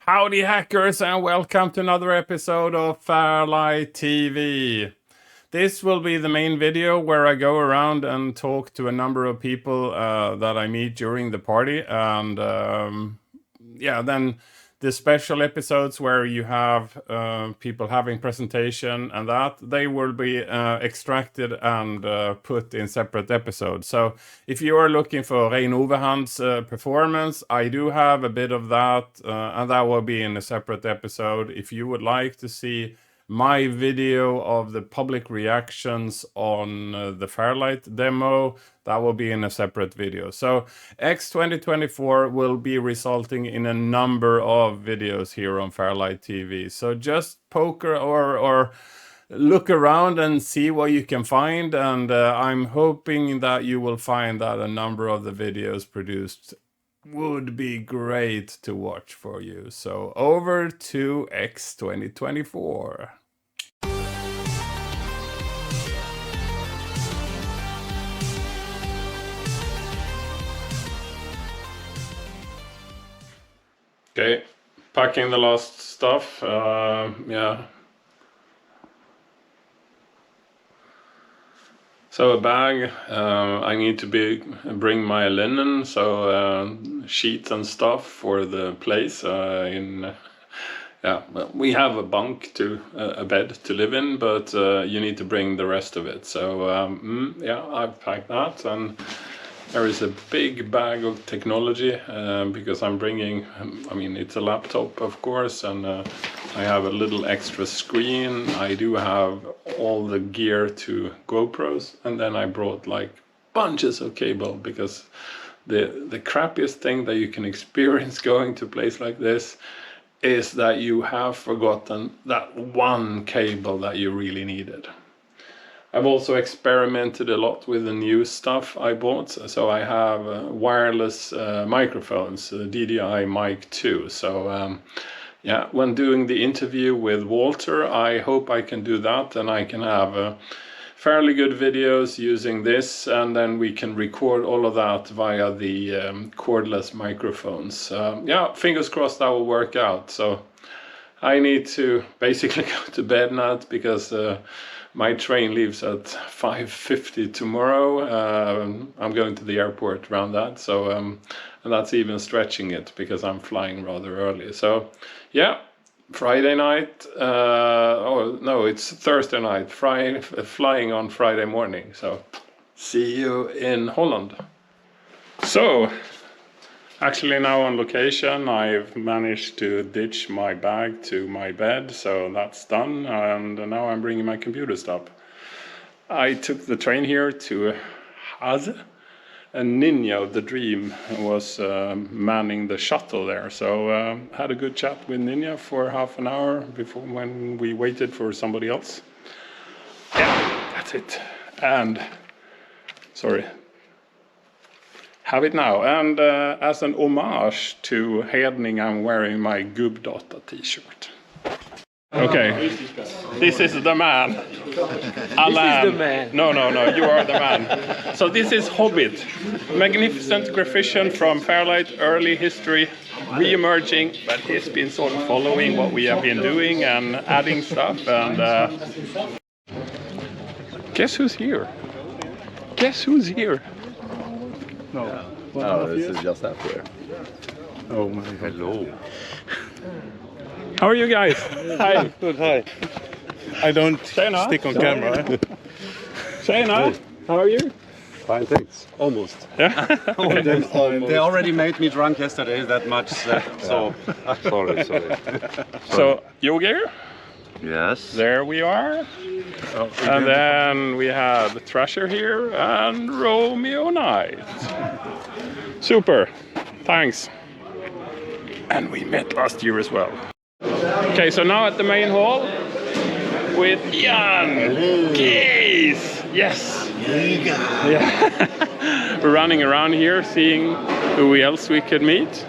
Howdy hackers, and welcome to another episode of FairLight TV. This will be the main video where I go around and talk to a number of people that I meet during the party, and then the special episodes where you have people having presentation and that, they will be extracted and put in separate episodes. So if you are looking for Rein Overhand's performance, I do have a bit of that, and that will be in a separate episode. If you would like to see my video of the public reactions on the FairLight demo, that will be in a separate video. So X2024 will be resulting in a number of videos here on FairLight TV. So just poke or look around and see what you can find. And I'm hoping that you will find that a number of the videos produced would be great to watch for you. So over to X2024. Okay, packing the last stuff. So a bag, I need to bring my linen, so sheets and stuff for the place. We have a bunk a bed to live in, but you need to bring the rest of it. So I've packed that, and there is a big bag of technology because I'm bringing, it's a laptop, of course, and I have a little extra screen. I do have all the gear to GoPros, and then I brought like bunches of cable, because the crappiest thing that you can experience going to a place like this is that you have forgotten that one cable that you really needed. I've also experimented a lot with the new stuff I bought. So I have wireless microphones, DDI Mic 2. So when doing the interview with Walter, I hope I can do that, and I can have fairly good videos using this, and then we can record all of that via the cordless microphones. Fingers crossed that will work out. So I need to basically go to bed now, because my train leaves at 5:50 tomorrow. I'm going to the airport around that, so and that's even stretching it because I'm flying rather early. So Friday night, it's Thursday night, flying on Friday morning. So see you in Holland. So actually now on location, I've managed to ditch my bag to my bed, so that's done, and now I'm bringing my computer stuff. I took the train here to Haz, and Ninja, the Dream, was manning the shuttle there, so had a good chat with Ninja for half an hour before, when we waited for somebody else. Yeah, that's it. And sorry, have it now. And as an homage to Hedning, I'm wearing my Gubbdata t-shirt. Okay, this is the man. Alan. This is the man. No, you are the man. So this is Hobbit. Magnificent graphition from FairLight, early history, re-emerging, but he's been sort of following what we have been doing and adding stuff. And guess who's here? Guess who's here? No. This is just up there. Oh my God. Hello. How are you guys? Hi. Good, hi. I don't stick on camera. Tjena, how are you? Fine, thanks. Almost. Yeah. They already made me drunk yesterday, that much. So sorry. So Yogi, Yes. there we are. And then we have Thrasher here and Romeo Knight. Super, thanks. And we met last year as well. Okay, so now at the main hall with Jan Keys. Yes. Yeah. We're running around here seeing who else we could meet.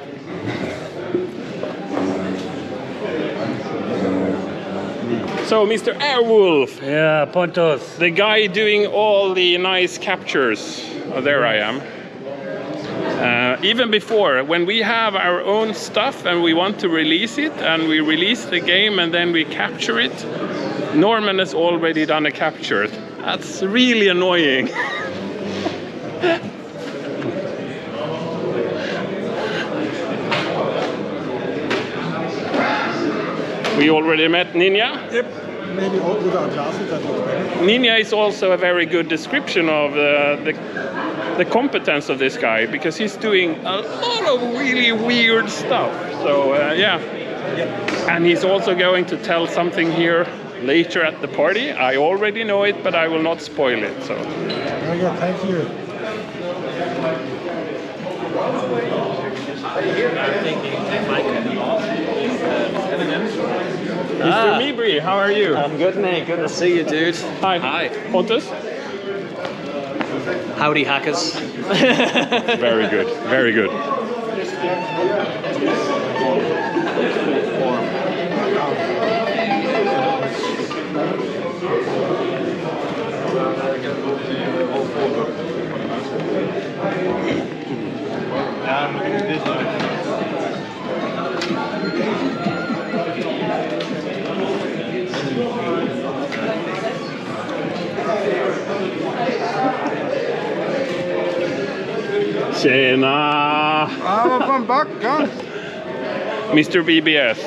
So, Mr. Airwolf. Yeah, Pontos. The guy doing all the nice captures. Oh, there I am. even before, when we have our own stuff and we want to release it, and we release the game and then we capture it, Norman has already done a capture. That's really annoying. We already met Ninja. Yep. Maybe without glasses, that looks better. Ninja is also a very good description of the competence of this guy, because he's doing a lot of really weird stuff. So yeah. Yep. And he's also going to tell something here later at the party. I already know it, but I will not spoil it. So. Very good, thank you. Mr. Mibri, how are you? I'm good, mate. Good to see you, dude. Hi. Hi. Pontus? Howdy, hackers. Very good, very good. Tjena! Vad fan backar? Mr. BBS.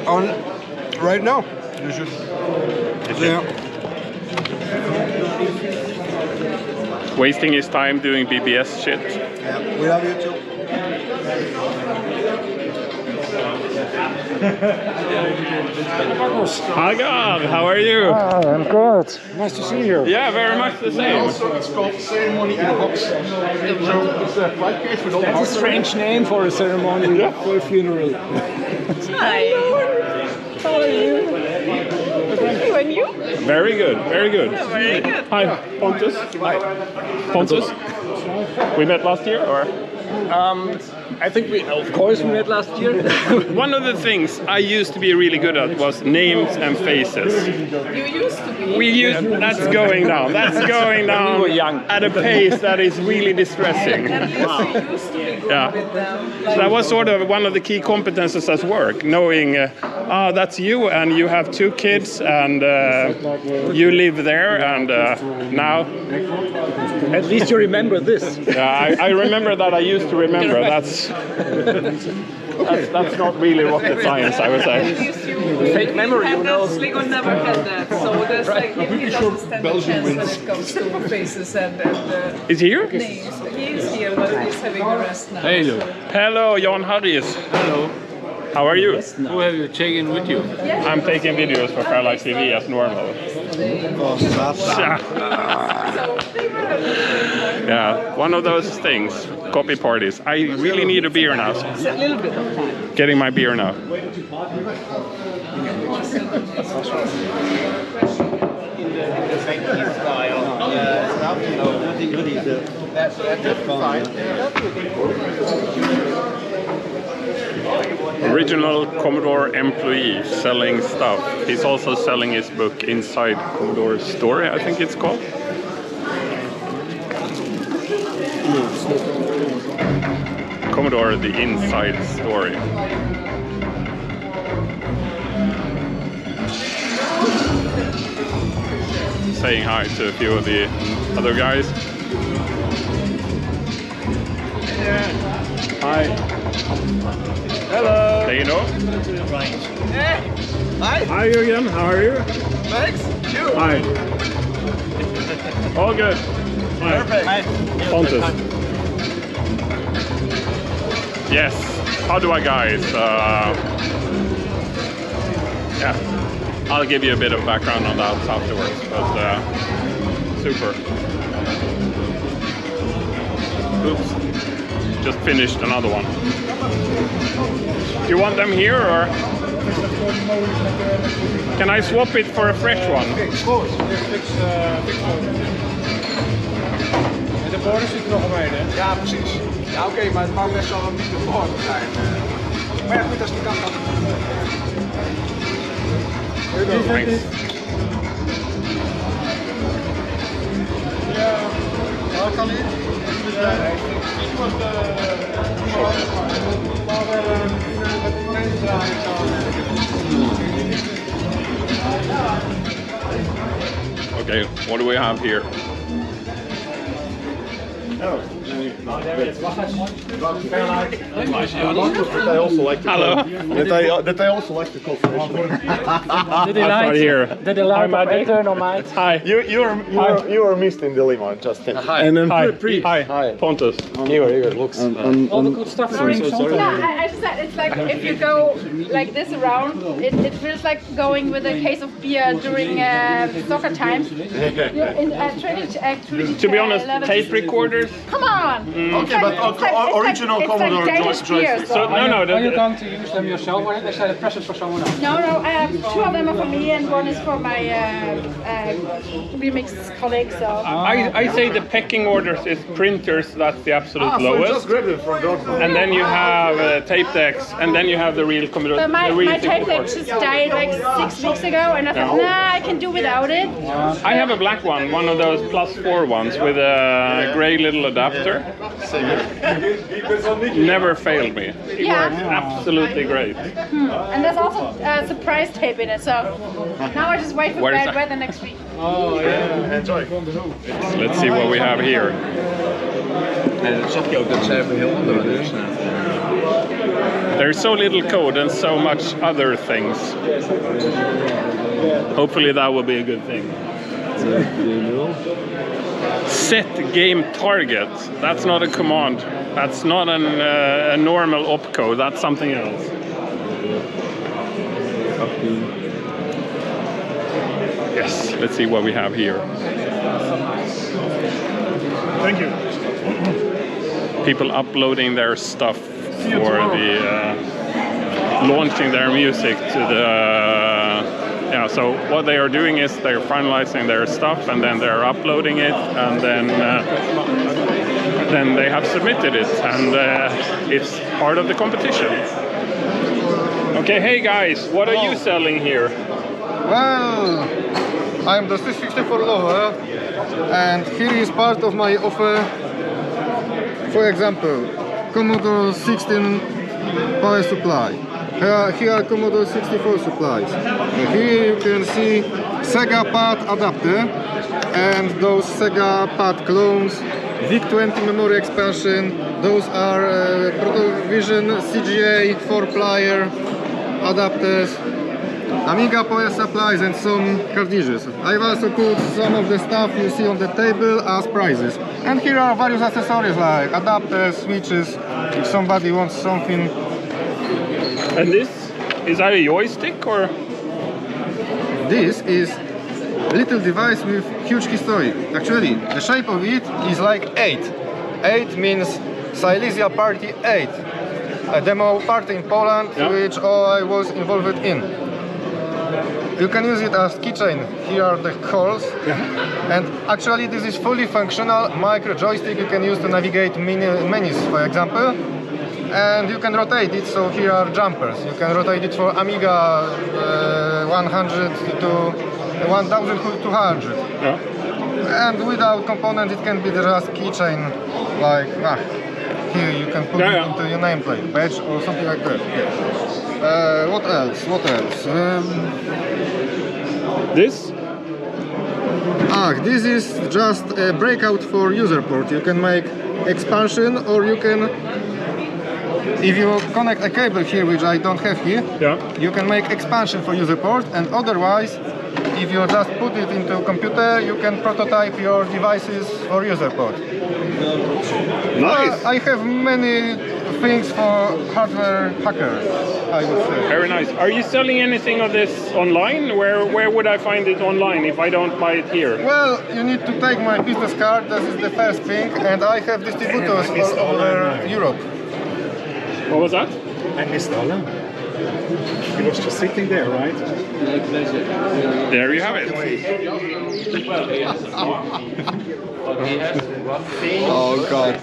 On right now. You should. Yeah. Wasting his time doing BBS shit. Yeah. We love you too. Hi God, how are you? I'm good. Nice to see you. Yeah, very much the same. It's called ceremony in a box. So it's a white case with all the That's a strange name for a ceremony for a funeral. Hi. How are you? Good, and you? Very good, very good. Oh, very good. Hi, Pontus. Hi. Pontus. We met last year, or? I think of course, we met last year. One of the things I used to be really good at was names and faces. You used to be. That's going down. That's going down at a pace that is really distressing. And you used to be good Yeah. with them. So that was sort of one of the key competences at work, knowing, that's you, and you have 2 kids, and you live there, and now... At least you remember this. Yeah, I remember that. I used to remember. That's not really rocket science, I would say. Fake memory, you know. Sligo never had that, so there's like he doesn't stand a chance when it comes to faces and Is he here? names. He is here, but he's having a rest now. Hello. Hello, Jan Harris. Hello. How are you? Who have you taken with you? I'm taking videos for FairLight TV as normal. Yeah, one of those things. Copy parties. I really need a beer now. It's a little bit of time. Getting my beer now. Original Commodore employee selling stuff. He's also selling his book Inside Commodore Story, I think it's called. Commodore, the Inside Story. Saying hi to a few of the other guys. Hi. Hello. Say you know. Hey. Hi. Hi again, how are you? Thanks. You. Hi. All good. Hi. Perfect. Hi. Pontus. Yes. How do I, guys? Yeah. I'll give you a bit of background on that afterwards, but super. Oops. Just finished another one. You want them here, or can I swap it for a fresh one? En de borden zitten nog omheen, hè? Ja, precies. Ja, oké, maar het mag best wel een microfoon zijn. Maar ja, goed, als die kan dan. Thanks. Ja, kan niet. Okay, what do we have here? I also like to Hello. that I also like to call Did they like here. Did they like internal mic? Hi. You are missed in the limo, just Hi. And then Hi. Pontus. Igor looks All the good stuff. Yeah, I just said it's like if you go like this around, it feels like going with a case of beer during soccer times. You're in activity. To be honest, tape recorders. Come on! Okay, but original Commodore joystick. So no, Are you going to use them yourself, or is that a present for someone else? No, I have 2 of them are for me and 1 is for my remix colleague. So I say the pecking orders is printers. That's the absolute So you lowest. just grabbed it from Dortmund. And then you have tape decks, and then you have the real Commodore. but my the real tape deck 64. just died like 6 weeks ago, and I thought, nah, I can do without it. I have a black one of those +4 ones with a grey little adapter. Never failed me. It Yeah. works absolutely great. And there's also surprise tape in it, so now I just wait for Where is bad that? weather next week. Enjoy. Let's see what we have here. Dat zag je ook dat ze even heel andere deur staan. There's so little code and so much other things. Hopefully that will be a good thing. Set game target. That's not a command. That's not a normal opcode. That's something else. Yes, let's see what we have here. Thank you. People uploading their stuff for the launching their music to the yeah, so what they are doing is they're finalizing their stuff and then they're uploading it, and then they have submitted it, and it's part of the competition. Okay, hey guys, what are you selling here? Well, I'm the 664 lover, and here is part of my offer. For example, Commodore 16 power supply. Here are Commodore 64 supplies. Here you can see Sega pad adapter and those Sega pad clones, VIC-20 memory expansion. Those are Protovision CGA 4-player adapters, Amiga power supplies, and some cartridges. I've also put some of the stuff you see on the table as prizes. And here are various accessories like adapters, switches, if somebody wants something. And this, is that a joystick or? This is a little device with huge history. Actually, the shape of it is like 8. 8 means Silesia Party 8. A demo party in Poland, which I was involved in. You can use it as keychain. Here are the holes. And actually this is fully functional micro joystick you can use to navigate menus, for example. And you can rotate it, so here are jumpers. You can rotate it for Amiga 100 to 1200. And without component it can be just keychain, like here you can put it into your nameplate, badge or something like that. What else? This? This is just a breakout for user port. You can make expansion, or you can, if you connect a cable here, which I don't have here, you can make expansion for user port, and otherwise, if you just put it into a computer, you can prototype your devices for user port. Nice! I have many things for hardware hackers, I would say. Very nice. Are you selling anything of this online? Where would I find it online if I don't buy it here? Well, you need to take my business card, that is the first thing, and I have distributors all over Europe. What was that? I missed Alan. He was just sitting there, right? There you have it. Oh God.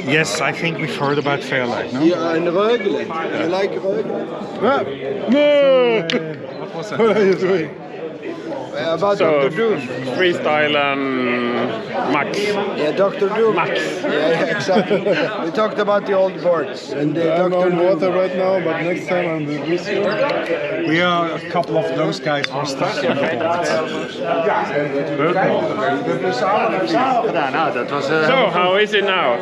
Yes, I think we've heard about FairLight, no? Yeah, and Rögle. You like Rögle? What was that? What are you doing? about So Dr. Doom. freestyle and Max. Yeah, Dr. Doom. Max. Yeah, exactly. We talked about the old boards and the I'm Dr. on Doom. water right now, but next time I'm with you. We are a couple of those guys who are stuck on the boards. So how is it now?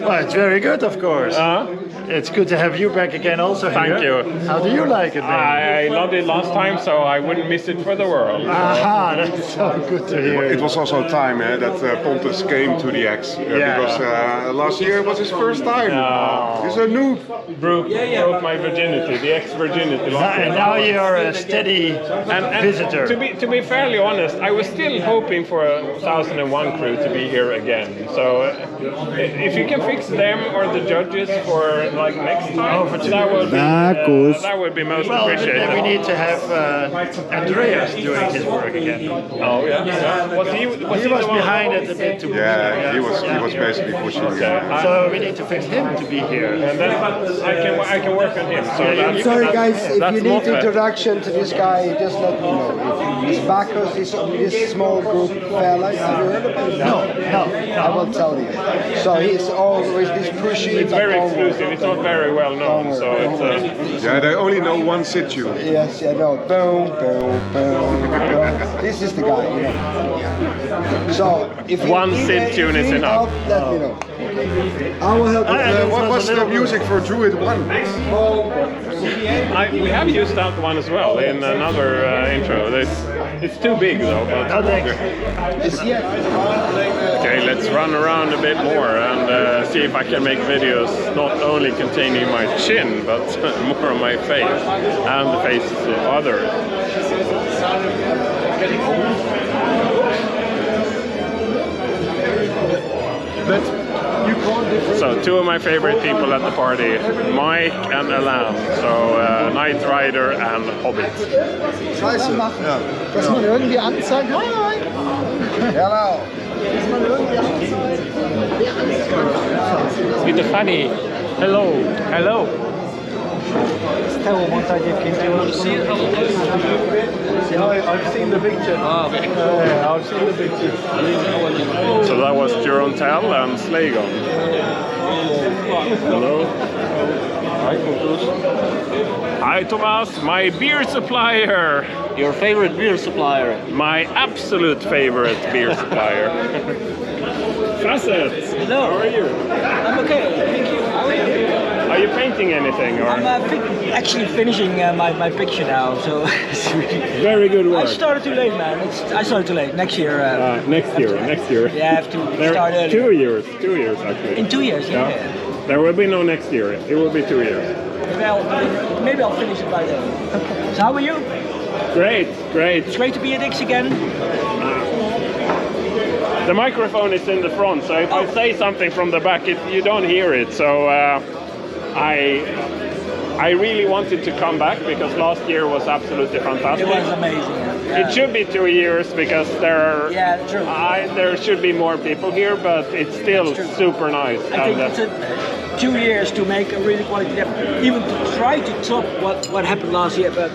Well, it's very good, of course. It's good to have you back again also here. Thank you. How do you like it, then? I loved it last time, so I wouldn't miss it for the world. Aha, that's so good to hear. It was also time that Pontus came to the X because last year was his first time. He's a noob. Broke my virginity, the ex-virginity. And now you're a steady visitor. To be fairly honest, I was still hoping for a 1001 crew to be here again. So if you can fix them or the judges for like next time, that would be most appreciated. Then we need to have Andreas doing his work again. Oh yeah. Was he was behind it a bit too much. Yeah, he was basically pushing. So we need to fix him to be here. And then I can work on him. So that's, Sorry guys, if that's you need more fair. introduction to this guy, just let me know. This Bacchus is this small group FairLight. Have you heard about it? No. I will tell you. So he's always this pushy. It's very exclusive. It's not very well known. So it's. Yeah, they only know one situ. Yes, I know. Boom, boom, boom, boom. This is the guy, you know. So if you One need sit tune is anything, enough. let me know. I will help you. What was the music for Druid 1? We have used that one as well in another intro. It's too big though. But okay, let's run around a bit more and see if I can make videos not only containing my chin, but more of my face and the faces of others. So two of my favorite people at the party, Mike and Alan. So Knight Rider and Hobbit. Scheiße. Ja. Dass man irgendwie anzeigt. Hi. Hello. Dass man irgendwie anzeigt. It's funny. Hello. Hello. I've seen the picture. I've seen the picture. So that was Durantel and Slagon. Hello. Hi, Pontus. Hi, Thomas, my beer supplier. Your favorite beer supplier? My absolute favorite beer supplier. Facet. Hello. How are you? I'm okay, thank you. How are you? Are you painting anything? Or? I'm actually finishing my picture now, so very good work. I started too late, man. I started too late. Next year. Next year. Yeah, I have to start early. 2 years. 2 years actually. In 2 years, yeah. There will be no next year. It will be 2 years. Maybe I'll finish it by then. So how are you? Great, great. It's great to be at X again. The microphone is in the front, so if I say something from the back, you don't hear it. So I really wanted to come back because last year was absolutely fantastic. It was amazing. Yeah. It should be 2 years because true. There should be more people here, but it's still super nice. I think it's 2 years to make a really quality, even to try to top what happened last year. But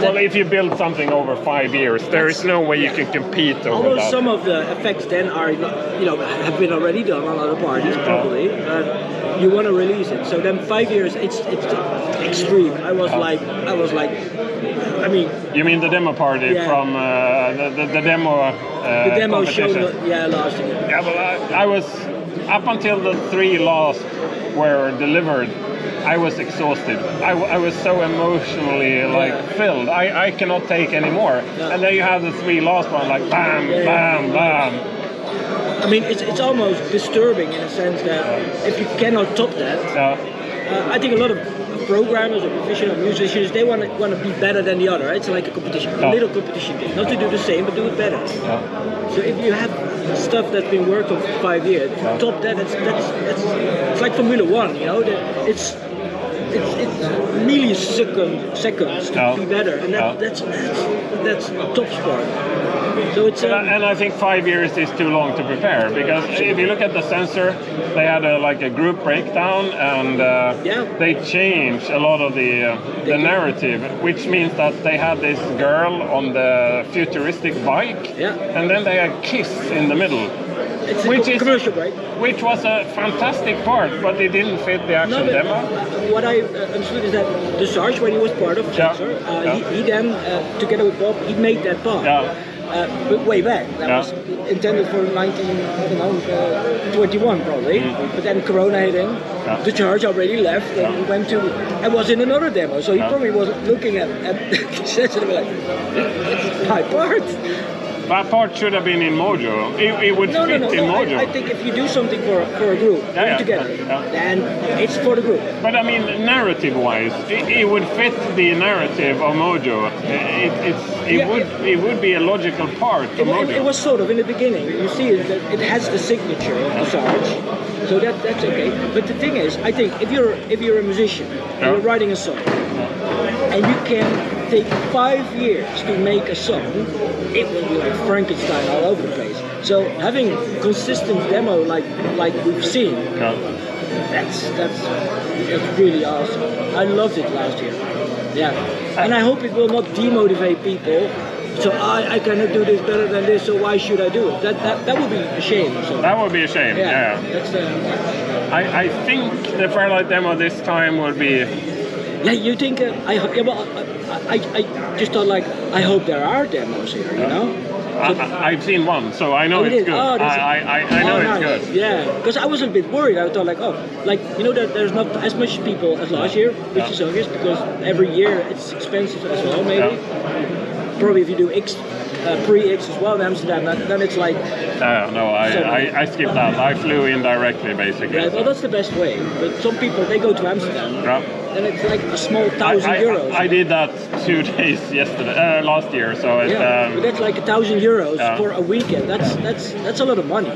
well, if you build something over 5 years, there is no way you can compete over although that. some of the effects then are, have been already done on other parties, probably. You want to release it, so then 5 years, it's extreme. I was like, I mean. You mean the demo party from the demo? The demo show, last year. Yeah, well, I was up until the 3 last were delivered. I was exhausted. I was so emotionally filled. I cannot take any more. Yeah. And then you have the 3 last one, like bam, bam, bam. I mean, it's almost disturbing in a sense that if you cannot top that, I think a lot of programmers or professional musicians, they want to be better than the other. Right? It's like a competition, a little competition thing. Not to do the same, but do it better. So if you have stuff that's been worked on for 5 years, if you top that, it's like Formula 1. You know, it's milliseconds to be better, and that's top sport. So it's and I think 5 years is too long to prepare, because if you look at the sensor, they had like a group breakdown, and they changed a lot of the narrative, which means that they had this girl on the futuristic bike, and then they had Kiss in the middle. It's a commercial break. Which was a fantastic part, but it didn't fit the actual demo. What I understood is that the Sarge, when he was part of Sensor, he then, together with Bob, he made that part. But way back. That was intended for 1921 probably. But then Corona hit in. The Charge already left and he went to, and was in another demo. So he probably was looking at the Sensor and like, it's my part. That part should have been in Mojo. It would fit in Mojo. I think if you do something for a group together, then it's for the group. But I mean, narrative-wise, it would fit the narrative of Mojo. It would be a logical part of Mojo. It was sort of in the beginning. You see that it has the signature of the Sarge, so that's okay. But the thing is, I think if you're a musician and you're writing a song, and you can take 5 years to make a song, it will be like Frankenstein all over the place. So having consistent demo like we've seen, that's really awesome. I loved it last year. Yeah, and I hope it will not demotivate people. So I cannot do this better than this. So why should I do it? That would be a shame. So. That would be a shame. Yeah. That's I think the FairLight demo this time will be. Yeah, you think? I just thought like I hope there are demos here. You know. I've seen one, so I know it's good. Oh, I know it's good. Yeah, because I was a bit worried. I thought like, that there's not as much people as last year, which is obvious because every year it's expensive as well. Maybe. Probably if you do pre-X as well in Amsterdam, then it's like... no, I skipped that. I flew in directly, basically. Yeah, well, that's the best way. But some people, they go to Amsterdam, then it's like a small €1,000. I did that 2 days last year, so it's... but that's like €1,000 for a weekend. That's a lot of money.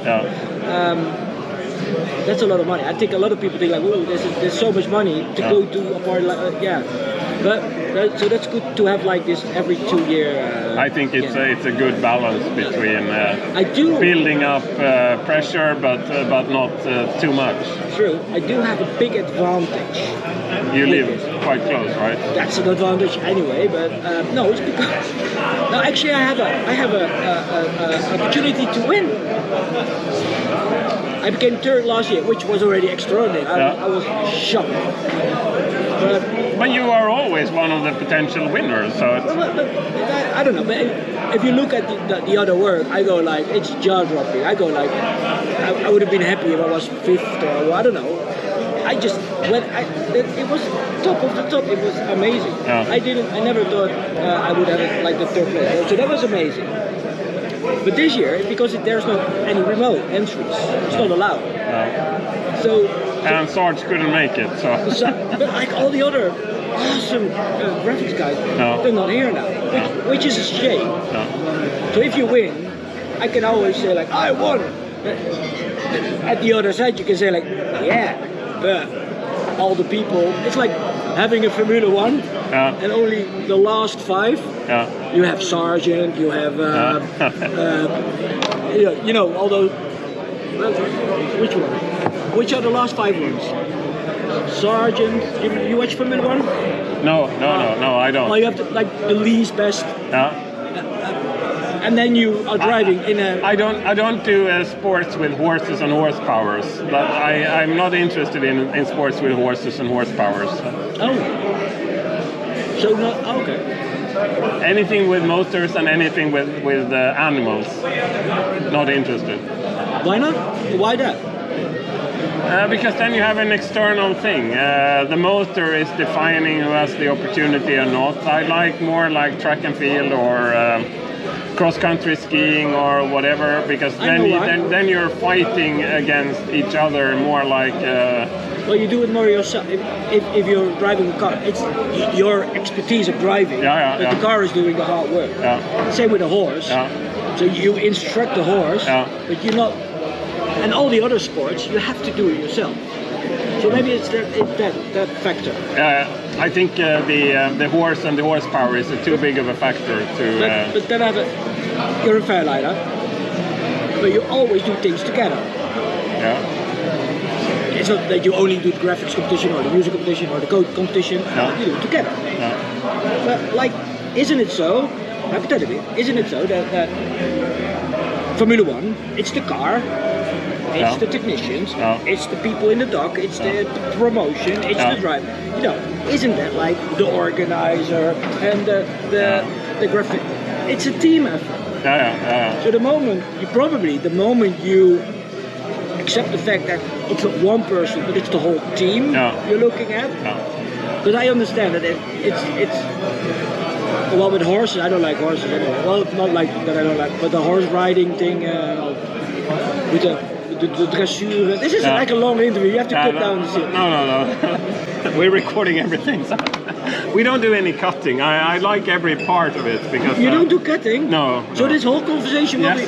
That's a lot of money. I think a lot of people think like, oh, there's so much money to go to a party like But so that's good to have like this every 2 year. I think it's a good balance between building up pressure, but not too much. True. I do have a big advantage. You live quite close, right? That's an advantage anyway. But no, it's because actually I have a opportunity to win. I became third last year, which was already extraordinary. I was shocked. But you are always one of the potential winners, so it's... I don't know, but if you look at the other work, I go like, it's jaw-dropping. I go like, I would have been happy if I was 5th or I don't know. It was top of the top, it was amazing. I never thought I would have like the 3rd place, so that was amazing. But this year, because there's not any remote entries, it's not allowed. And Sarge couldn't make it, so... But like all the other awesome graphics guys, they're not here now, which is a shame. So if you win, I can always say like, I won. At the other side, you can say like, yeah, but all the people, it's like having a Formula 1 and only the last 5. You have Sargent, you have, all those. Which one? Which are the last 5 ones? Sargent. You watch Formula 1? No, I don't. Well, you have like the least best. And then you are driving in a... I don't do sports with horses and horsepowers. But I'm not interested in sports with horses and horsepowers. So not okay. Anything with motors and anything with animals. Not interested. Why not? Why that? Because then you have an external thing. The motor is defining who has the opportunity or not. I like more like track and field or cross-country skiing or whatever, because then you're fighting against each other more like... Well, you do it more yourself. If you're driving a car, it's your expertise of driving, but the car is doing the hard work. Same with a horse. So you instruct the horse, but you're not... And all the other sports, you have to do it yourself. So maybe it's that factor. I think the horse and the horsepower is too big of a factor to... But then you're a FairLighter, but you always do things together. Yeah. It's not that you only do the graphics competition or the music competition or the code competition. No. You do it together. No. But like, isn't it so, hypothetically, isn't it so that Formula One, it's the car, it's the technicians, it's the people in the dock, it's the promotion, it's the drive. You know, isn't that like the organizer and the graphic? It's a team effort. So the moment you accept the fact that it's not one person, but it's the whole team you're looking at. But I understand that it's well, with horses, I don't like horses anyway. Well, not like that I don't like, but the horse riding thing with the dressure. This is like a long interview. You have to cut down the shit. No. We're recording everything. So we don't do any cutting. I like every part of it because you don't do cutting. No. So this whole conversation will be.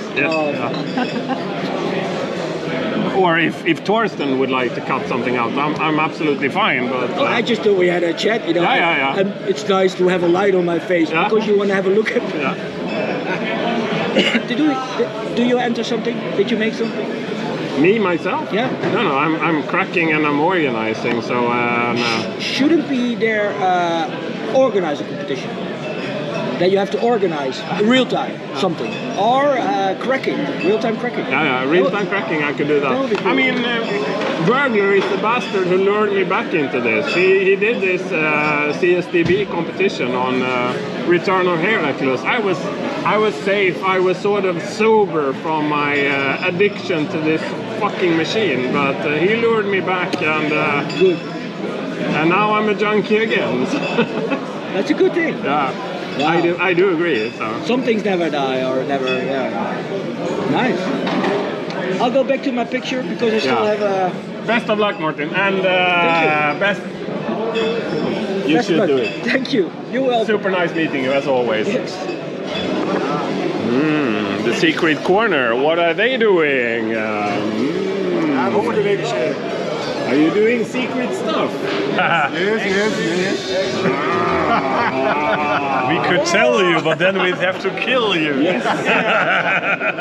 Or if Torsten would like to cut something out, I'm absolutely fine. But I just thought we had a chat, you know. And it's nice to have a light on my face because you want to have a look at me. Do you enter something? Did you make something? Me myself? Yeah. No. I'm cracking and I'm organizing. So no. Shouldn't be there organize a competition? That you have to organize real time something or cracking, real time cracking. Real time cracking. I could do that. Cool. I mean, Berger is the bastard who lured me back into this. He did this CSDB competition on Return of Heracles. I was safe. I was sort of sober from my addiction to this fucking machine, but he lured me back, and now I'm a junkie again. That's a good thing. Yeah. Wow. I do agree. So. Some things never die or never. Nice. I'll go back to my picture because I still have a. Best of luck, Martin, and Thank you. You should do it. Thank you. You're welcome. Super nice meeting you as always. Yes. The secret corner. What are they doing? Are you doing secret stuff? Yes. We could tell you, but then we'd have to kill you. Yes.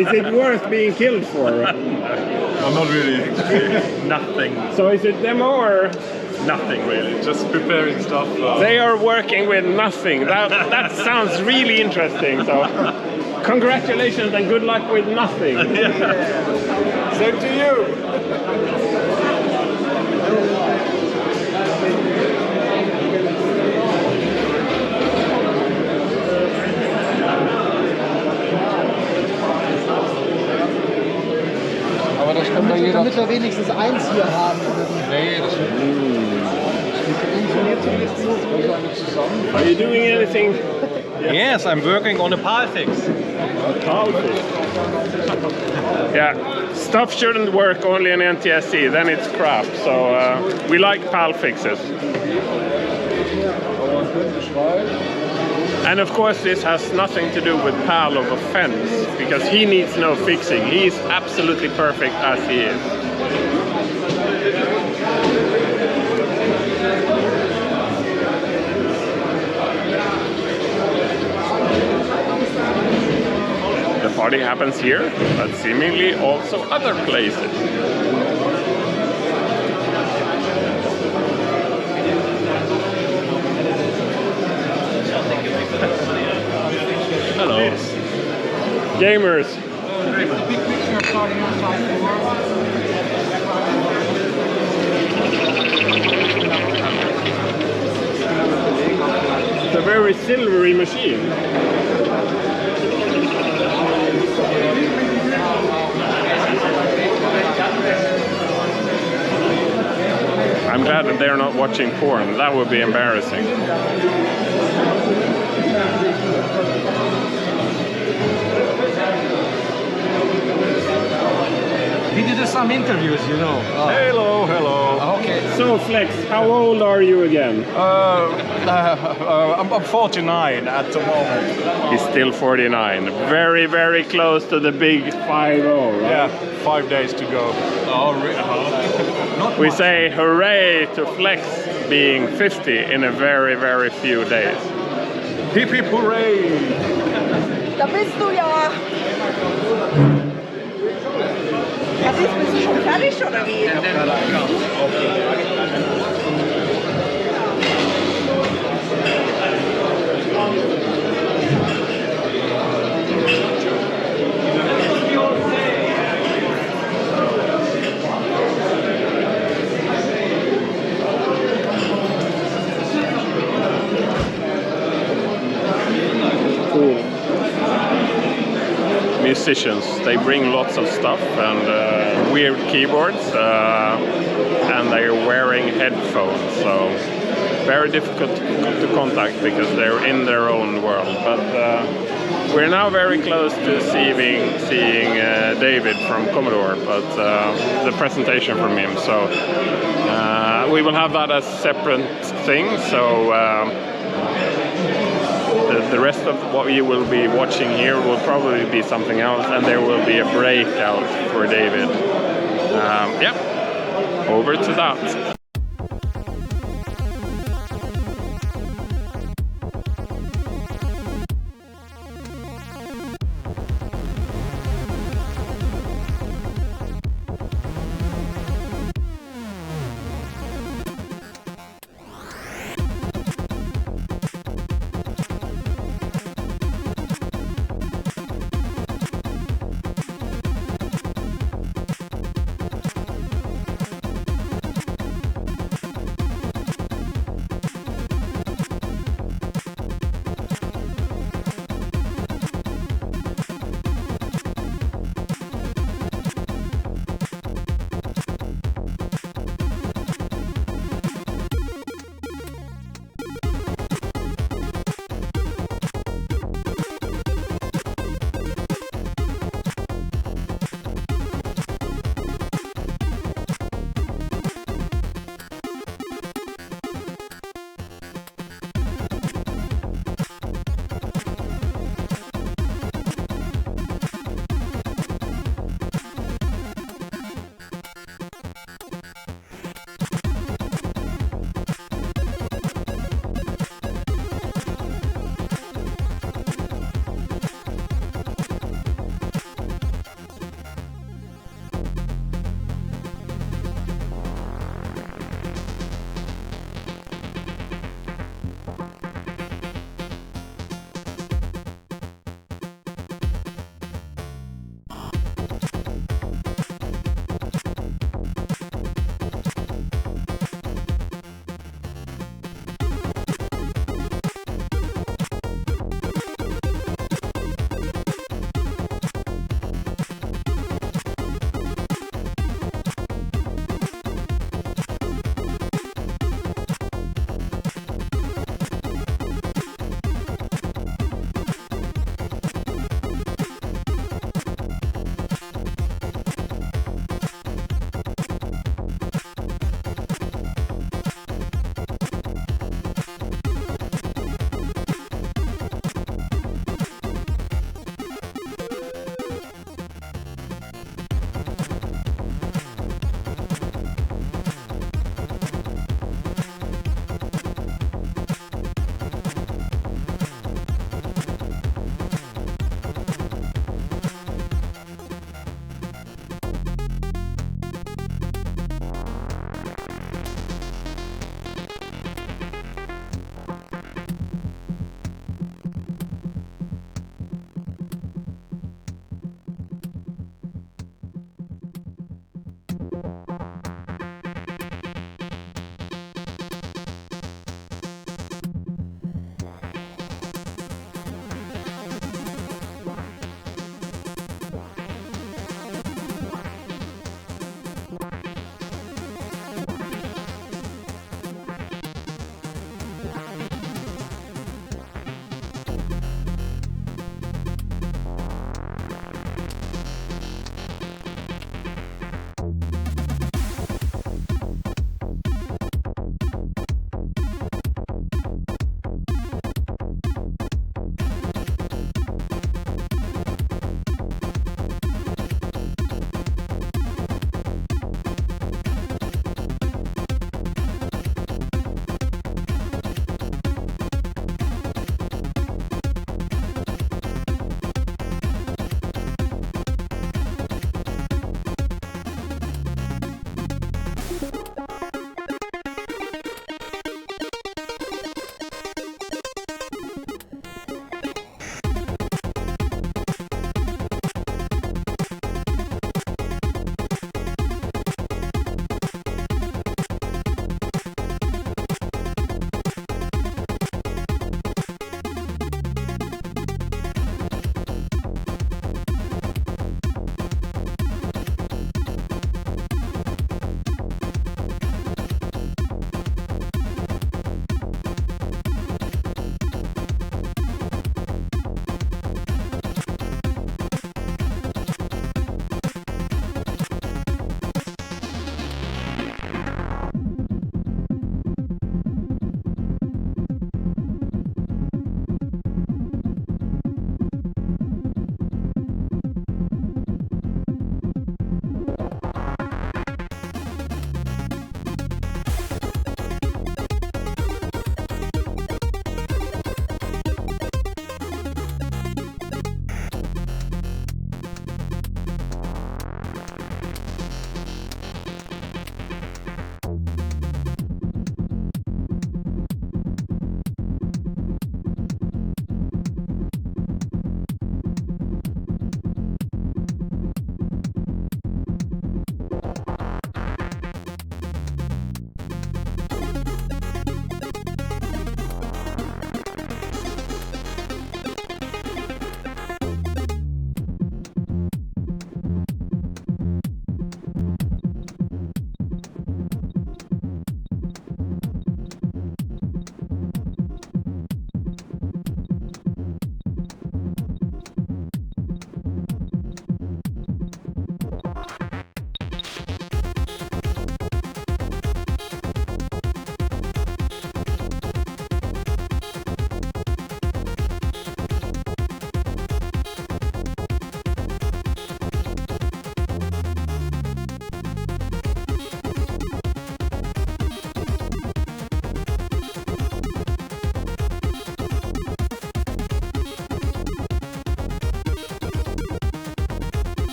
Is it worth being killed for? Not really. Nothing. So is it demo or? Nothing really. Just preparing stuff. They are working with nothing. That sounds really interesting. So, congratulations and good luck with nothing. Same to you. Damit wir wenigstens eins hier haben. Nee, das funktioniert zumindest zusammen. Are you doing anything? Yes, I'm working on a PAL fix. A PAL fix? Yeah, stuff shouldn't work only in NTSC, then it's crap. So we like PAL fixes. And of course this has nothing to do with PAL of offense, because he needs no fixing. He's absolutely perfect as he is. The party happens here, but seemingly also other places. Hello. Gamers. It's a very silvery machine. I'm glad that they're not watching porn. That would be embarrassing. We did some interviews, you know. Hello, hello. Okay. So, Flex, how old are you again? I'm 49 at the moment. He's still 49. Very, very close to the big 50, right? Yeah, 5 days to go. Oh, really? We say hooray to Flex being 50 in a very, very few days. Hip hip hooray! Da bist du ja. Was ist, bist du schon fertig oder wie? Musicians, they bring lots of stuff and weird keyboards, and they're wearing headphones, so very difficult to contact because they're in their own world. But we're now very close to seeing David from Commodore, but the presentation from him, so we will have that as separate thing. So the rest of what you will be watching here will probably be something else, and there will be a breakout for David. Yeah, over to that.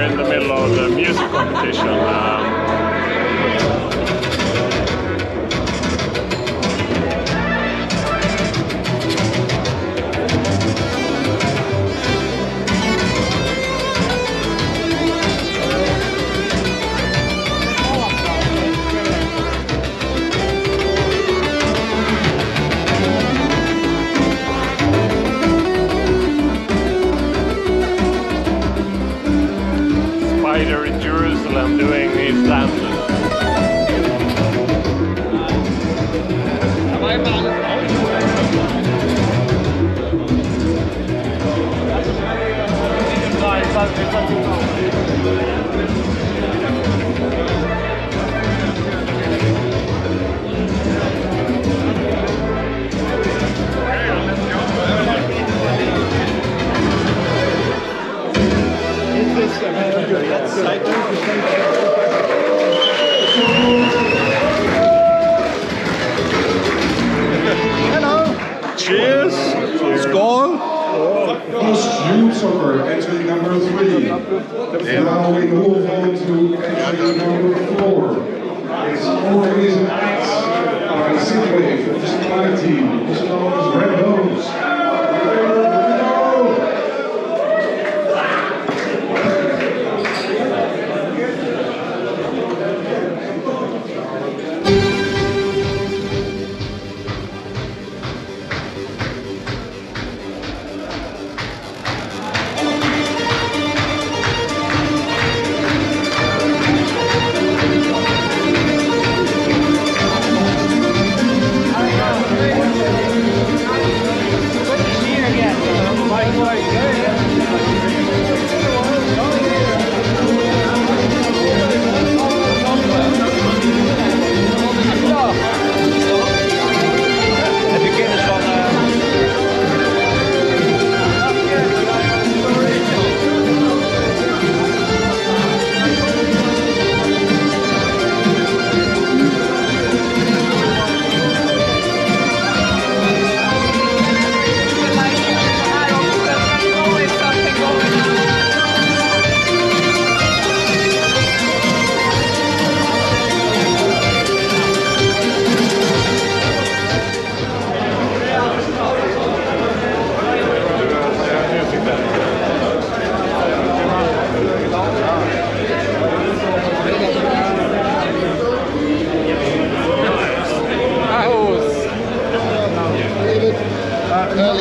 in the middle of the music competition. Spider in Jerusalem doing his dances. Hello. Cheers! Skål. First youth soccer, entry number 3. Now we move on to entry number 4. It's Organism X by Sidway from the supply team, also known as Red Bones.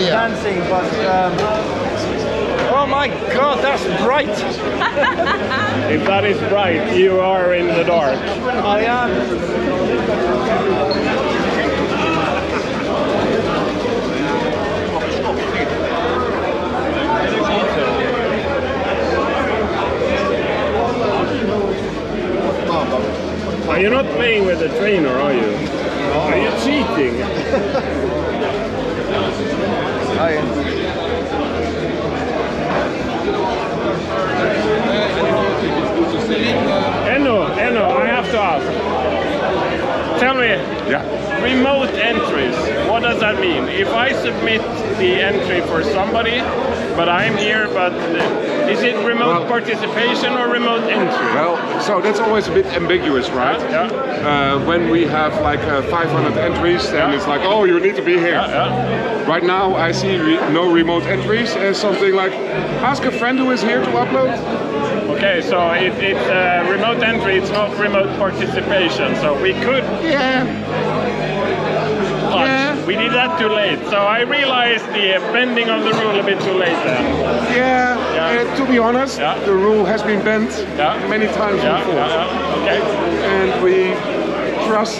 Dancing, but oh my God, that's bright. If that is bright, you are in the dark. I am. You're not playing with the trainer, are you? Are you cheating? Enno, I have to ask. Tell me, remote entries, what does that mean? If I submit the entry for somebody, but I'm here, but is it remote participation or remote entry? Well, so that's always a bit ambiguous, right? When we have like 500 entries, then it's like, oh, you need to be here. Right now, I see no remote entries as something like, ask a friend who is here to upload. Okay, so it's remote entry, it's not remote participation, so we could... But we did that too late, so I realized the bending of the rule a bit too late then. To be honest, the rule has been bent many times before. Okay. And we trust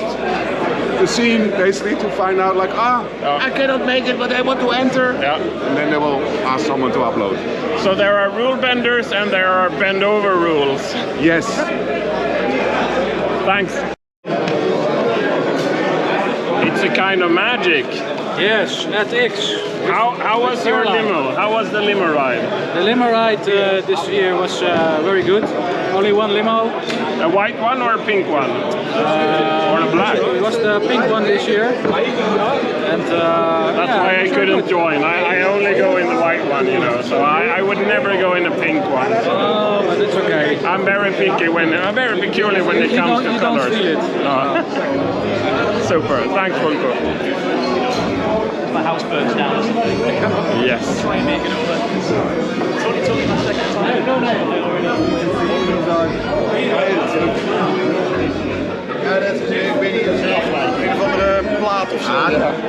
the scene basically to find out like, I cannot make it, but I want to enter. And then they will ask someone to upload. So there are rule benders and there are bend over rules. Yes. Thanks. It's a kind of magic. Yes, at X. How was your limo? How was the limo ride? The limo ride this year was very good. Only one limo. A white one or a pink one? Or a black? It was was the pink one this year. And that's why I couldn't join. I only go in the white one, you know. So I would never go in the pink one. So. Oh, but it's okay. I'm very picky I'm very peculiar when it comes to colors. You don't feel it. Super. Thanks, Volko. My house burns down. Yes. Try and make it over. It's only took me my second time. No. Ja, dat is, ik weet niet, dat is een van de plaat of zo.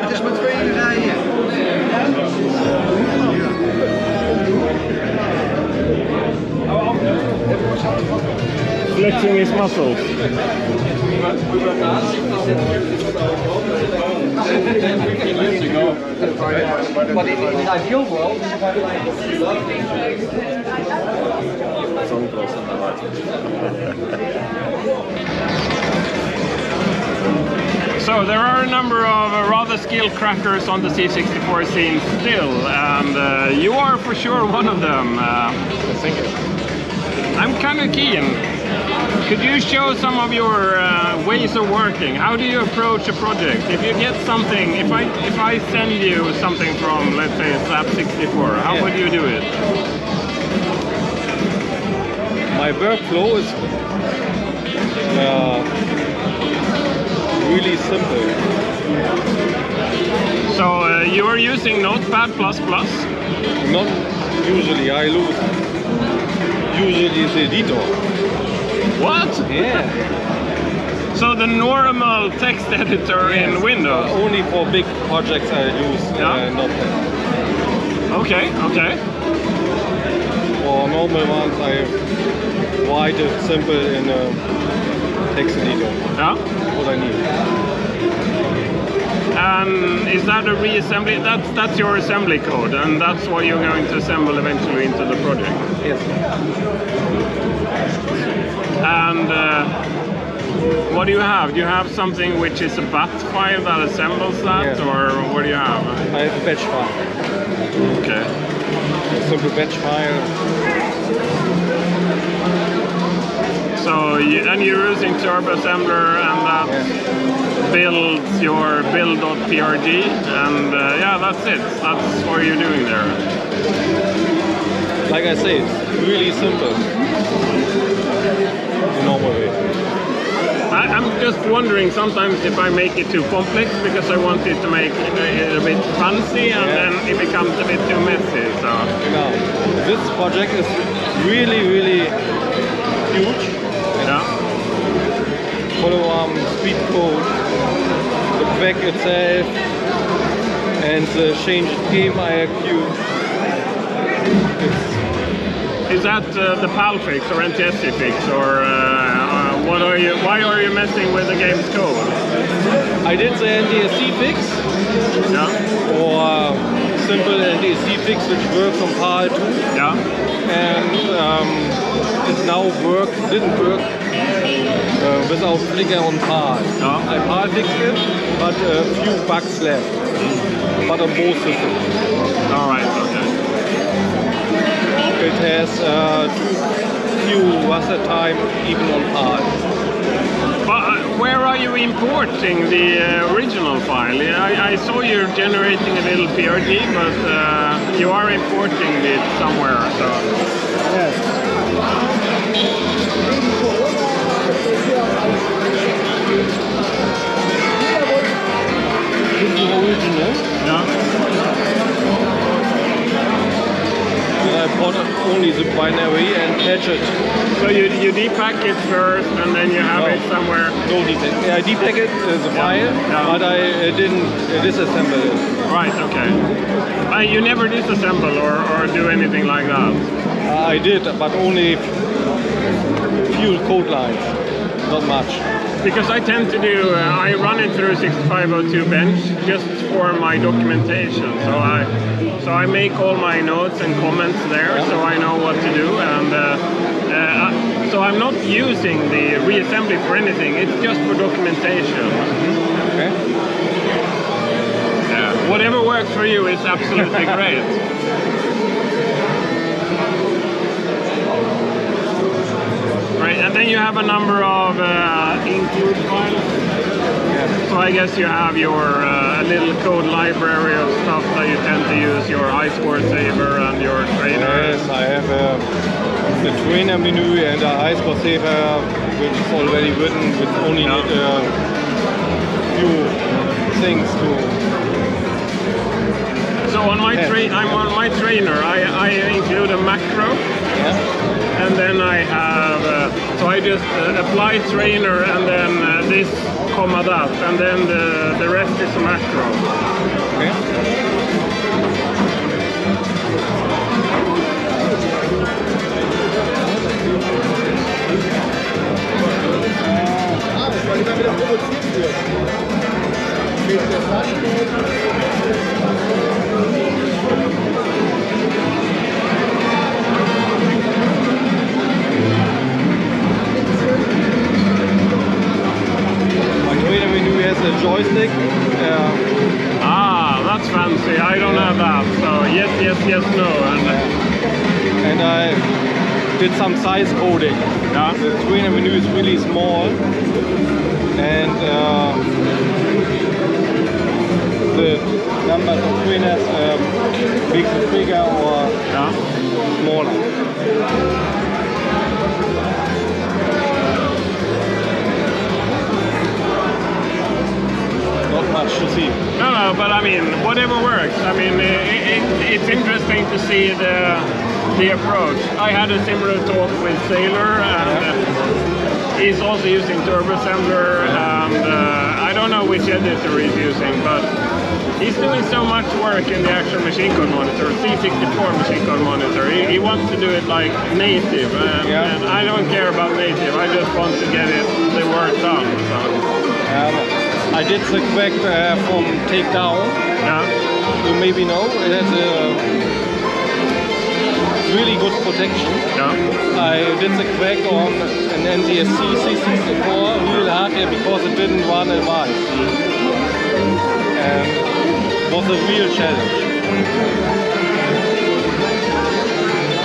Het is met 2 rijen. Flexing his muscles. But in the ideal world, So there are a number of rather skilled crackers on the C64 scene still, and you are for sure one of them. Thank you. I'm kind of keen. Could you show some of your ways of working? How do you approach a project? If you get something, if I send you something from, let's say, SAP 64, how would you do it? My workflow is really simple. So you are using Notepad++? Not usually. I usually the editor. What? Yeah. So the normal text editor in Windows? Only for big projects I use Notepad. Okay. For normal ones I write it simple in a text editor. Yeah. What I need. And is that a reassembly? That's your assembly code, and that's what you're going to assemble eventually into the project? Yes. And what do you have? Do you have something which is a BAT file that assembles that, or what do you have? I have a batch file. Okay. A simple batch file. So, and you're using Turbo Assembler, and that builds your build.prg, and yeah, that's it. That's what you're doing there. Like I say, it's really simple. The normal way. I'm just wondering sometimes if I make it too complex, because I want it to make it a bit fancy, and then it becomes a bit too messy. So. No, this project is really huge. Yeah. Follow speed code, the back itself, and the change game IRQ. Is that the PAL fix or NTSC fix, or what are you? Why are you messing with the game's code? I did the NTSC fix, or simple NTSC fix which works on PAL too. Yeah. And it now didn't work without flicker on PAL. I PAL fixed it, but a few bugs left. But on both systems. All right. Okay. It has too few rusters time even on PAL. But where are you importing the original file? I saw you're generating a little PRG, but you are importing it somewhere. So. Yes. This is the original. Yeah. I bought only the binary and patch it. So you depack it first, and then you have it somewhere? No depack. I depack it, the file, but I didn't disassemble it. Right, okay. You never disassemble or do anything like that? I did, but only few code lines, not much. Because I tend to do, I run it through 6502 bench just for my documentation. So I make all my notes and comments there, so I know what to do. And so I'm not using the reassembly for anything. It's just for documentation. Okay. Whatever works for you is absolutely great. Right, and then you have a number of include files. So I guess you have your little code library of stuff that you tend to use, your iScore saver and your trainer. Yes, I have the trainer menu and a iScore saver, which is already written, which only need a few things to. So on my I'm on my trainer. I include a macro. Yeah. And then I have, so I just apply trainer and then this, comma that, and then the rest is a macro. Okay. Has a joystick. That's fancy. I don't have that. So yes, yes, yes, no. And I did some size coding. Yeah. The trainer menu is really small, and the numbers of trainers makes it bigger or smaller. Not much to see. No, but I mean, whatever works. I mean, it's interesting to see the approach. I had a similar talk with Sailor, and he's also using Turbo Assembler, and I don't know which editor he's using, but he's doing so much work in the actual machine code monitor, C64 machine code monitor. He wants to do it like native, and I don't care about native. I just want to get the work done. So. I did the quack from Takedown. You maybe know it has a really good protection. I did the quack on an NTSC C64 real hardware because it didn't run advanced. And it was a real challenge.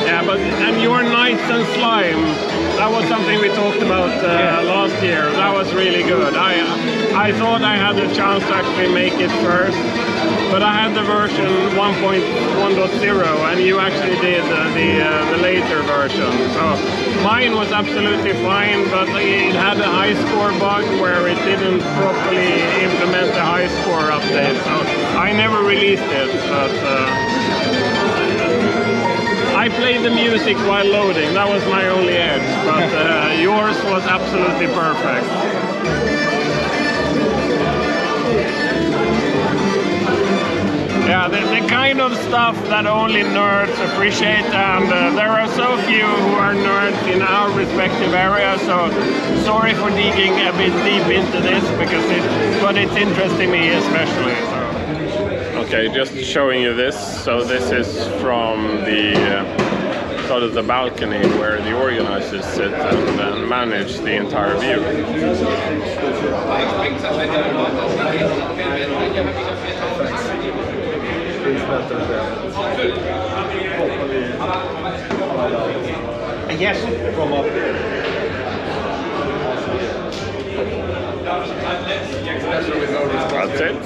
Yeah, and your Knights and Slime, that was something we talked about last year. That was really good. I thought I had the chance to actually make it first, but I had the version 1.1.0 and you actually did the later version. So mine was absolutely fine, but it had a high score bug where it didn't properly implement the high score update. So I never released it, but I played the music while loading. That was my only edge, but yours was absolutely perfect. Yeah, the kind of stuff that only nerds appreciate, and there are so few who are nerds in our respective areas, so sorry for digging a bit deep into this, but it's interesting me especially. So. Okay, just showing you this. So this is from the sort of the balcony where the organizers sit and manage the entire view. Yes, from up there. That's it.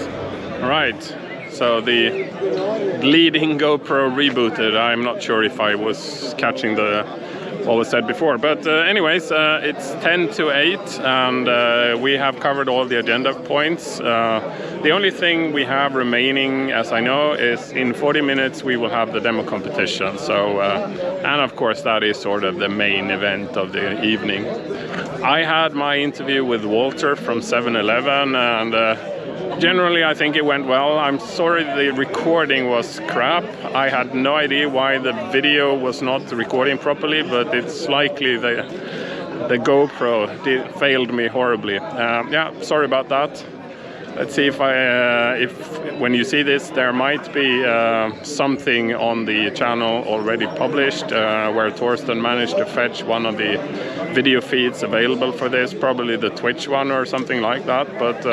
All right. So the bleeding GoPro rebooted. I'm not sure if I was catching what was said before, but anyways, it's 10 to 8 and we have covered all the agenda points. The only thing we have remaining, as I know, is in 40 minutes we will have the demo competition. So, and of course that is sort of the main event of the evening. I had my interview with Walter from 7-Eleven and generally I think it went well. I'm sorry the recording was crap. I had no idea why the video was not recording properly, but it's likely the GoPro failed me horribly. Yeah, sorry about that. Let's see if when you see this, there might be something on the channel already published where Torsten managed to fetch one of the video feeds available for this, probably the Twitch one or something like that. But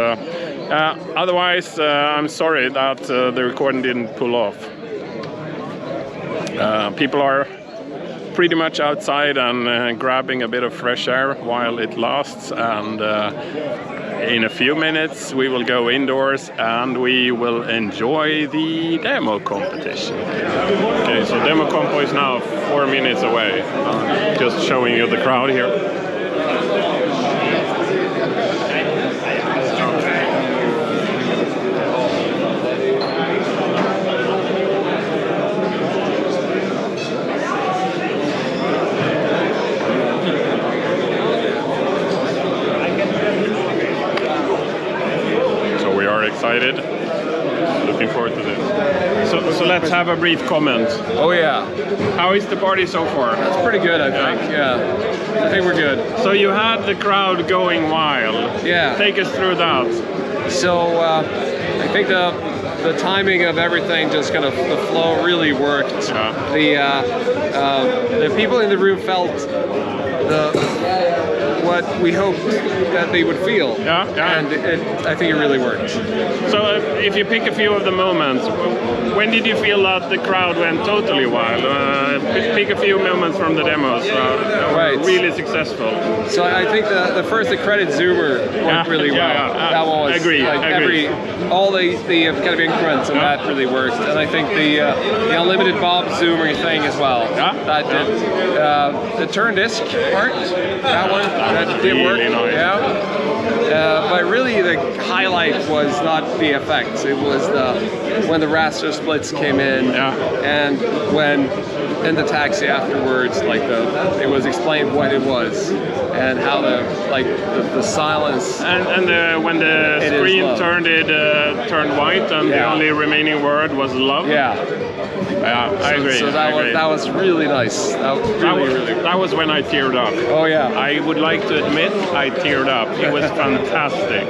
otherwise, I'm sorry that the recording didn't pull off. People are pretty much outside and grabbing a bit of fresh air while it lasts, and in a few minutes we will go indoors and we will enjoy the demo competition. Okay, so demo compo is now 4 minutes away. Just showing you the crowd here. Excited. Looking forward to this. So let's have a brief comment. Oh yeah. How is the party so far? That's pretty good, I think. Yeah. I think we're good. So you had the crowd going wild. Yeah. Take us through that. So I think the timing of everything just kind of the flow really worked. Yeah. The people in the room felt what we hoped that they would feel. Yeah. And I think it really worked. So if you pick a few of the moments, when did you feel that the crowd went totally wild? Pick a few moments from the demos that were really successful. So I think the first, the credit zoomer worked really well. That was agree. All the kind of increments and that really worked. And I think the unlimited bob zoomer thing as well. That did. The turn disc part, that one, that did work. Nice. But really the highlight was not the effects. It was when the raster splits came in, and when in the taxi afterwards, it was explained what it was and how the silence and when the screen turned white and the only remaining word was love. Yeah, I agree. So that was really nice. That was when I teared up. Oh yeah. I would like to admit I teared up. It was fantastic.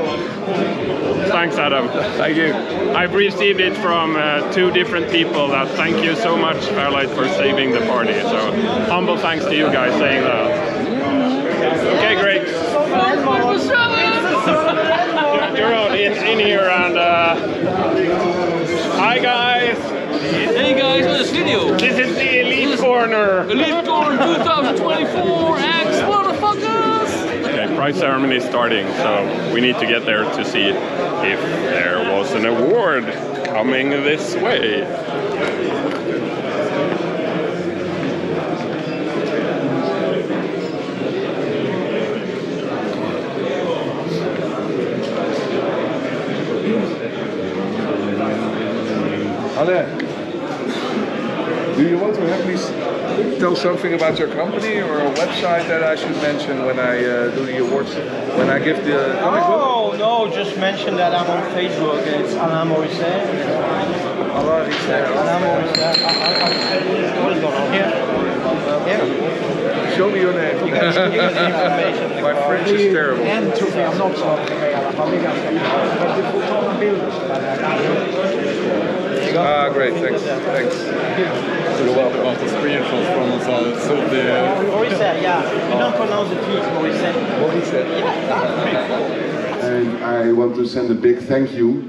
Thanks, Adam. Thank you. I've received it from 2 different people that thank you so much, FairLight, for saving the party. So humble thanks to you guys saying that. Okay, great. You're all in here and hi guys. Hey guys, in this video. This is the Elite Corner. Elite Corner 2024 X motherfuckers. Okay, prize ceremony is starting, so we need to get there to see if there was an award coming this way. Ale, do you want to have me tell something about your company or a website that I should mention when I do the awards? When I give the comic book? Oh, no, just mention that I'm on Facebook. It's Alain Morisset. Alain Morisset. What is going on here? Show me your name. You can give me the information. My French is terrible. En tror jag något som great, thanks. You're welcome. Off the screen from so the Morisset, yeah. You don't pronounce the T, Morisset. And I want to send a big thank you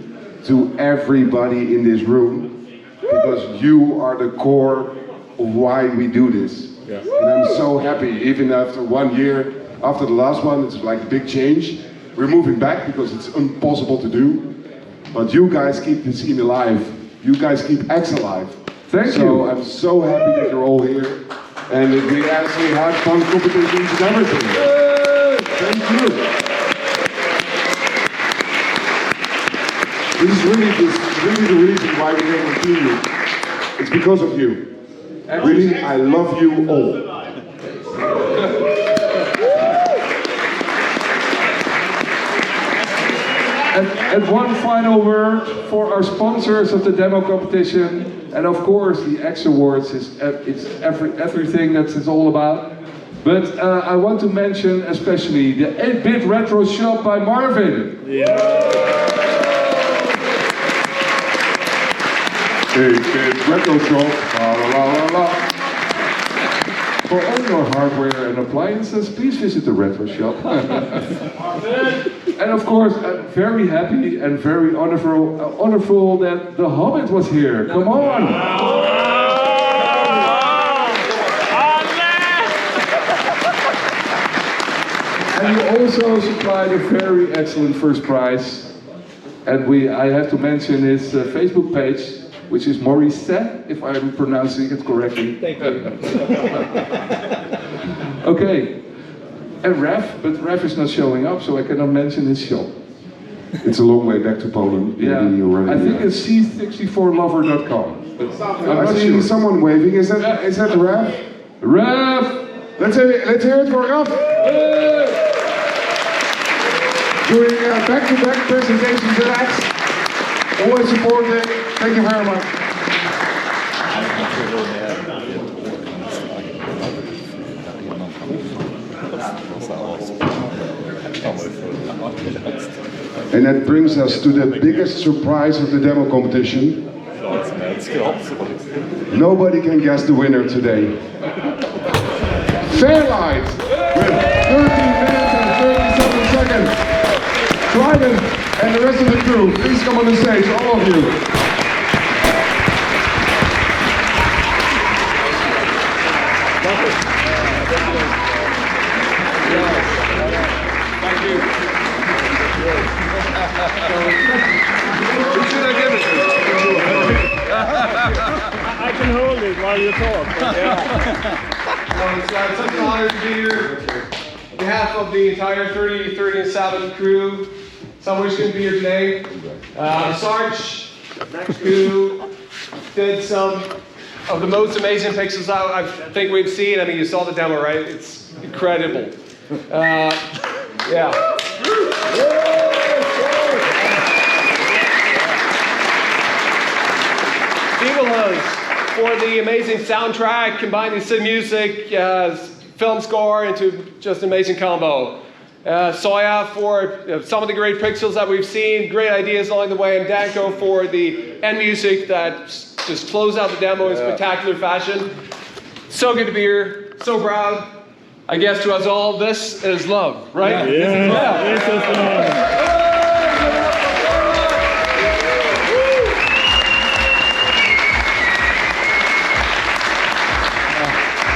to everybody in this room, because you are the core of why we do this. And I'm so happy, even after 1 year, after the last one, it's like a big change. We're moving back because it's impossible to do. But you guys keep the scene alive. You guys keep X alive. Thank you. So I'm so happy that you're all here. And we actually have fun competitions and everything. Thank you. This is really the reason why we can continue. It's because of you. Really, I love you all. And one final word for our sponsors of the demo competition, and of course the X Awards it's everything that it's all about. But I want to mention especially the 8-bit retro shop by Marvin. 8-bit retro shop. La la la la. For all your hardware and appliances, please visit the retro shop. And of course, I'm very happy and very honorful that The Hobbit was here. Come on! And you also supplied a very excellent first prize. And I have to mention his Facebook page, which is Maurice, if I'm pronouncing it correctly. Thank you. Okay. And Ref, but Ref is not showing up, so I cannot mention his shop. It's a long way back to Poland. Yeah, I think it's c64lover.com. I see someone waving. Is that Raf? Raf! Let's hear it for Raf. Doing back-to-back presentations at X. Always supporting. Thank you very much. And that brings us to the biggest surprise of the demo competition. Nobody can guess the winner today. FairLight with 13 minutes and 37 seconds. Trident and the rest of the crew, please come on the stage, all of you. Thank you. Who should I give it to? I can hold it while you talk. It's such an honor to be here. On behalf of the entire 30 Sabbath crew, some of which couldn't be here today. Sarge, who did some of the most amazing pixels I think we've seen. I mean, you saw the demo, right? It's incredible. Yeah. For the amazing soundtrack, combining synth music, film score into just an amazing combo. Soya for some of the great pixels that we've seen, great ideas along the way, and Danko for the end music that just closed out the demo in spectacular fashion. So good to be here, so proud. I guess to us all, this is love, right? Yeah. This is love.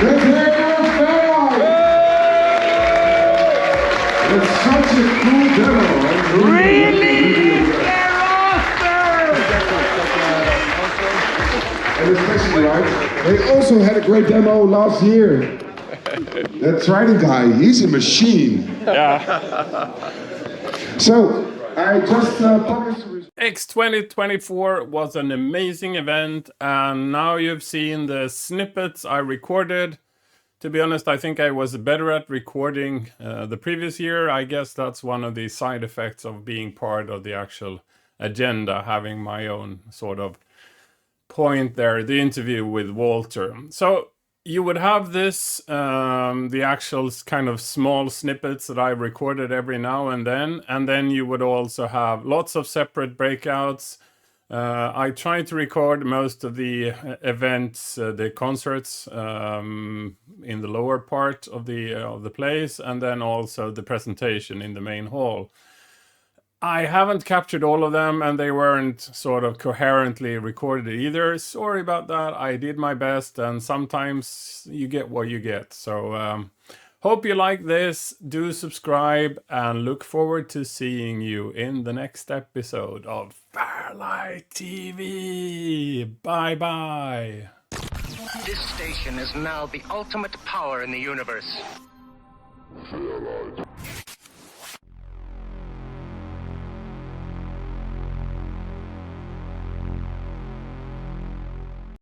Let's hear it for FairLight! It's such a cool demo. Really? They're awesome! And especially, right, they also had a great demo last year. That Trident guy, he's a machine. Yeah. So, I just published X2024 was an amazing event, and now you've seen the snippets I recorded. To be honest, I think I was better at recording the previous year. I guess that's one of the side effects of being part of the actual agenda, having my own sort of point there, the interview with Walter. So you would have this, the actual kind of small snippets that I recorded every now and then you would also have lots of separate breakouts. I tried to record most of the events, the concerts in the lower part of the place, and then also the presentation in the main hall. I haven't captured all of them, and they weren't sort of coherently recorded either. Sorry about that. I did my best, and sometimes you get what you get. So hope you like this. Do subscribe, and look forward to seeing you in the next episode of FairLight TV. Bye bye. This station is now the ultimate power in the universe. FairLight.